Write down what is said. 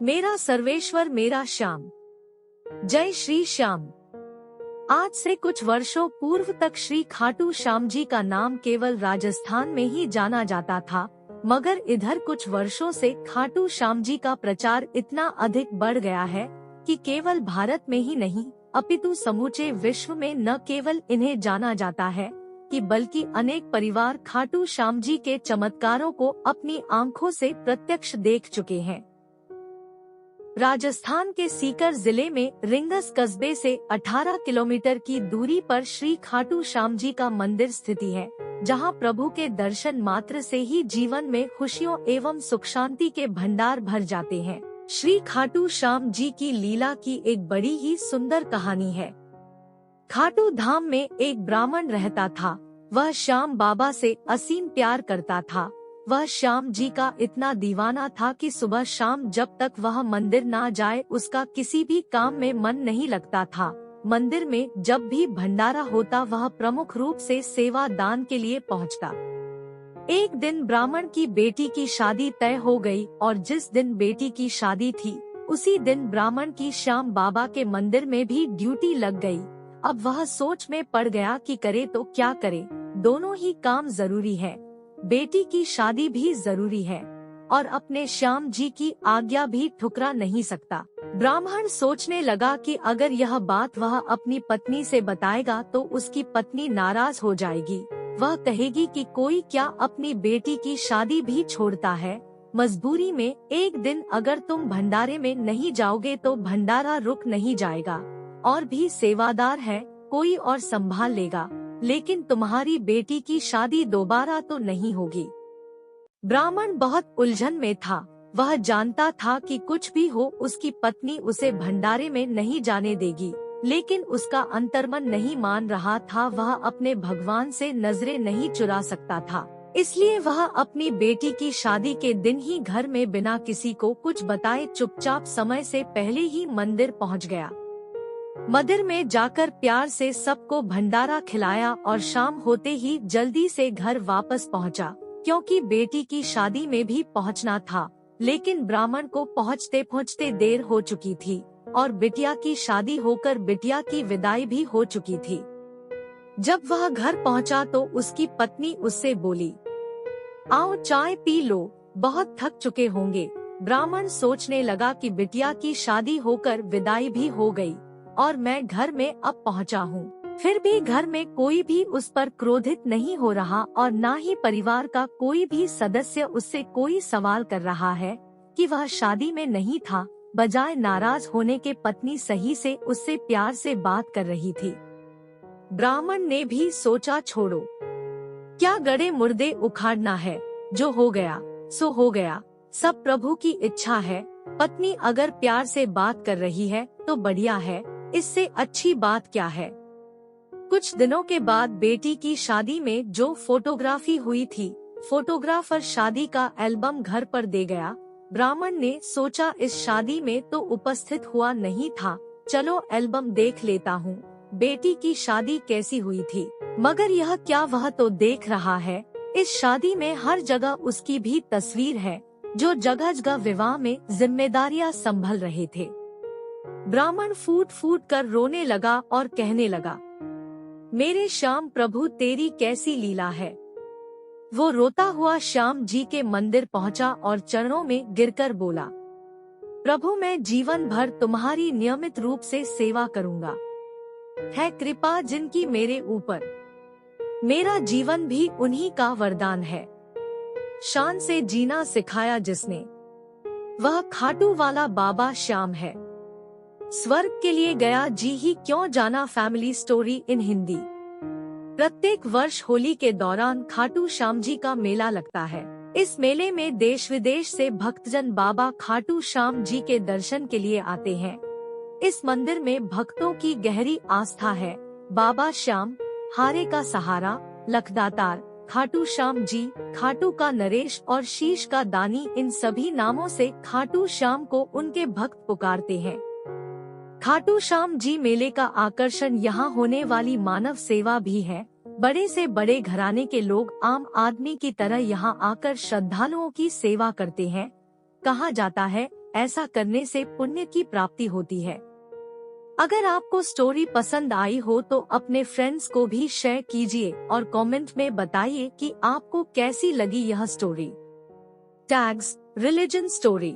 मेरा सर्वेश्वर मेरा श्याम। जय श्री श्याम। आज से कुछ वर्षों पूर्व तक श्री खाटू श्याम जी का नाम केवल राजस्थान में ही जाना जाता था, मगर इधर कुछ वर्षों से खाटू श्याम जी का प्रचार इतना अधिक बढ़ गया है कि केवल भारत में ही नहीं अपितु समूचे विश्व में न केवल इन्हें जाना जाता है कि बल्कि अनेक परिवार खाटू श्याम जी के चमत्कारों को अपनी आंखों से प्रत्यक्ष देख चुके हैं। राजस्थान के सीकर जिले में रिंगस कस्बे से 18 किलोमीटर की दूरी पर श्री खाटू श्याम जी का मंदिर स्थित है, जहां प्रभु के दर्शन मात्र से ही जीवन में खुशियों एवं सुख शांति के भंडार भर जाते हैं। श्री खाटू श्याम जी की लीला की एक बड़ी ही सुंदर कहानी है। खाटू धाम में एक ब्राह्मण रहता था। वह श्याम बाबा से असीम प्यार करता था। वह श्याम जी का इतना दीवाना था कि सुबह शाम जब तक वह मंदिर ना जाए उसका किसी भी काम में मन नहीं लगता था। मंदिर में जब भी भंडारा होता वह प्रमुख रूप से सेवा दान के लिए पहुंचता। एक दिन ब्राह्मण की बेटी की शादी तय हो गई और जिस दिन बेटी की शादी थी उसी दिन ब्राह्मण की श्याम बाबा के मंदिर में भी ड्यूटी लग गई। अब वह सोच में पड़ गया कि करे तो क्या करे, दोनों ही काम जरूरी है। बेटी की शादी भी जरूरी है और अपने श्याम जी की आज्ञा भी ठुकरा नहीं सकता। ब्राह्मण सोचने लगा कि अगर यह बात वह अपनी पत्नी से बताएगा तो उसकी पत्नी नाराज हो जाएगी। वह कहेगी कि कोई क्या अपनी बेटी की शादी भी छोड़ता है। मजबूरी में एक दिन अगर तुम भंडारे में नहीं जाओगे तो भंडारा रुक नहीं जाएगा। और भी सेवादार है, कोई और संभाल लेगा, लेकिन तुम्हारी बेटी की शादी दोबारा तो नहीं होगी। ब्राह्मण बहुत उलझन में था। वह जानता था कि कुछ भी हो उसकी पत्नी उसे भंडारे में नहीं जाने देगी, लेकिन उसका अंतर्मन नहीं मान रहा था। वह अपने भगवान से नजरें नहीं चुरा सकता था, इसलिए वह अपनी बेटी की शादी के दिन ही घर में बिना किसी को कुछ बताए चुपचाप समय से पहले ही मंदिर पहुंच गया। मंदिर में जाकर प्यार से सबको भंडारा खिलाया और शाम होते ही जल्दी से घर वापस पहुंचा, क्योंकि बेटी की शादी में भी पहुंचना था। लेकिन ब्राह्मण को पहुंचते पहुंचते देर हो चुकी थी और बिटिया की शादी होकर बिटिया की विदाई भी हो चुकी थी। जब वह घर पहुंचा तो उसकी पत्नी उससे बोली, आओ चाय पी लो, बहुत थक चुके होंगे। ब्राह्मण सोचने लगा कि बिटिया की शादी होकर विदाई भी हो गई और मैं घर में अब पहुंचा हूँ, फिर भी घर में कोई भी उस पर क्रोधित नहीं हो रहा और न ही परिवार का कोई भी सदस्य उससे कोई सवाल कर रहा है कि वह शादी में नहीं था। बजाय नाराज होने के पत्नी सही से उससे प्यार से बात कर रही थी। ब्राह्मण ने भी सोचा, छोड़ो, क्या गड़े मुर्दे उखाड़ना है, जो हो गया सो हो गया, सब प्रभु की इच्छा है। पत्नी अगर प्यार से बात कर रही है तो बढ़िया है, इससे अच्छी बात क्या है। कुछ दिनों के बाद बेटी की शादी में जो फोटोग्राफी हुई थी, फोटोग्राफर शादी का एल्बम घर पर दे गया। ब्राह्मण ने सोचा इस शादी में तो उपस्थित हुआ नहीं था, चलो एल्बम देख लेता हूँ, बेटी की शादी कैसी हुई थी। मगर यह क्या, वह तो देख रहा है इस शादी में हर जगह उसकी भी तस्वीर है, जो जगह जगह विवाह में जिम्मेदारियां संभल रहे थे। ब्राह्मण फूट फूट कर रोने लगा और कहने लगा, मेरे श्याम प्रभु तेरी कैसी लीला है। वो रोता हुआ श्याम जी के मंदिर पहुंचा और चरणों में गिरकर बोला, प्रभु मैं जीवन भर तुम्हारी नियमित रूप से सेवा करूंगा। है कृपा जिनकी मेरे ऊपर, मेरा जीवन भी उन्हीं का वरदान है। शान से जीना सिखाया जिसने, वह खाटू वाला बाबा श्याम है। स्वर्ग के लिए गया जी ही क्यों जाना। Family story in Hindi. प्रत्येक वर्ष होली के दौरान खाटू श्याम जी का मेला लगता है। इस मेले में देश विदेश से भक्तजन बाबा खाटू श्याम जी के दर्शन के लिए आते हैं। इस मंदिर में भक्तों की गहरी आस्था है। बाबा श्याम, हारे का सहारा, लखदातार, खाटू श्याम जी, खाटू का नरेश और शीश का दानी, इन सभी नामों से खाटू श्याम को उनके भक्त पुकारते हैं। खाटू श्याम जी मेले का आकर्षण यहाँ होने वाली मानव सेवा भी है। बड़े से बड़े घराने के लोग आम आदमी की तरह यहाँ आकर श्रद्धालुओं की सेवा करते हैं। कहा जाता है ऐसा करने से पुण्य की प्राप्ति होती है। अगर आपको स्टोरी पसंद आई हो तो अपने फ्रेंड्स को भी शेयर कीजिए और कमेंट में बताइए कि आपको कैसी लगी यह स्टोरी। Tags religion story.